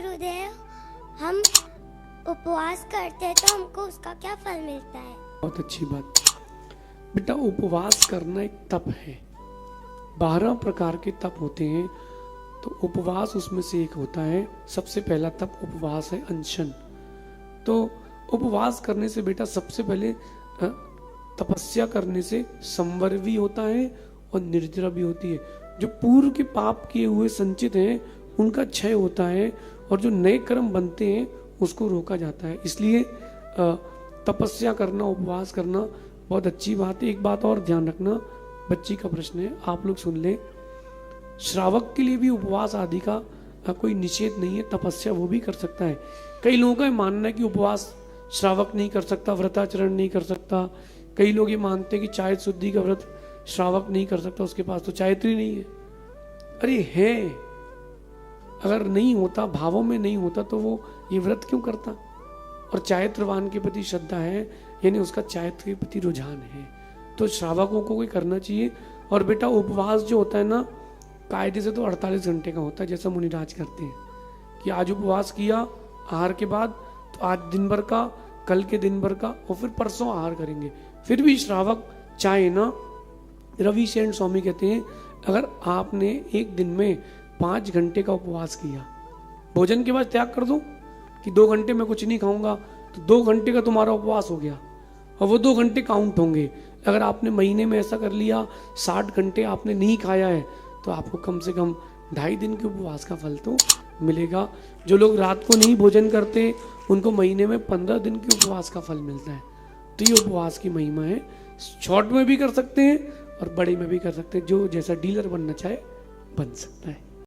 गुरुदेव, हम उपवास करते हैं तो हमको उसका क्या फल मिलता है? बहुत अच्छी बात बेटा, उपवास करना एक तप है। 12 प्रकार के तप होते हैं, तो उपवास उसमें से एक होता है। सबसे पहला तप उपवास है अनशन। तो उपवास करने से बेटा सबसे पहले तपस्या करने से संवर भी होता है और निर्जरा भी होती है। जो पूर्व के पाप किए हुए संचित हैं उनका क्षय होता है और जो नए कर्म बनते हैं उसको रोका जाता है। इसलिए तपस्या करना, उपवास करना बहुत अच्छी बात है। एक बात और ध्यान रखना, बच्ची का प्रश्न है, आप लोग सुन ले। श्रावक के लिए भी उपवास आदि का कोई निषेध नहीं है, तपस्या वो भी कर सकता है। कई लोगों का मानना है कि उपवास श्रावक नहीं कर सकता, व्रताचरण नहीं कर सकता। कई लोग ये मानते हैं कि चाय शुद्धि का व्रत श्रावक नहीं कर सकता, उसके पास तो चायत्री नहीं है। अरे है, अगर नहीं होता, भावों में नहीं होता तो वो ये व्रत क्यों करता? और चायत्रवान के प्रति श्रद्धा है, यानी उसका चायत्र के प्रति रुझान है, तो श्रावकों को कोई करना चाहिए। और बेटा उपवास जो होता है ना, कायदे से तो 48 घंटे का होता है, जैसा मुनिराज करते हैं कि आज उपवास किया आहार के बाद, तो आज दिन भर का, कल के दिन भर का, और फिर परसों आहार करेंगे। फिर भी श्रावक चाहे ना, रवि सेन स्वामी कहते हैं, अगर आपने एक दिन में 5 घंटे का उपवास किया, भोजन के बाद त्याग कर दो कि 2 घंटे में कुछ नहीं खाऊंगा, तो 2 घंटे का तुम्हारा उपवास हो गया और वो 2 घंटे काउंट होंगे। अगर आपने महीने में ऐसा कर लिया, 60 घंटे आपने नहीं खाया है, तो आपको कम से कम 2.5 दिन के उपवास का फल तो मिलेगा। जो लोग रात को नहीं भोजन करते उनको महीने में 15 दिन के उपवास का फल मिलता है। तो ये उपवास की महिमा है। शॉर्ट में भी कर सकते हैं और बड़े में भी कर सकते हैं, जो जैसा डीलर बनना चाहे बन सकता है।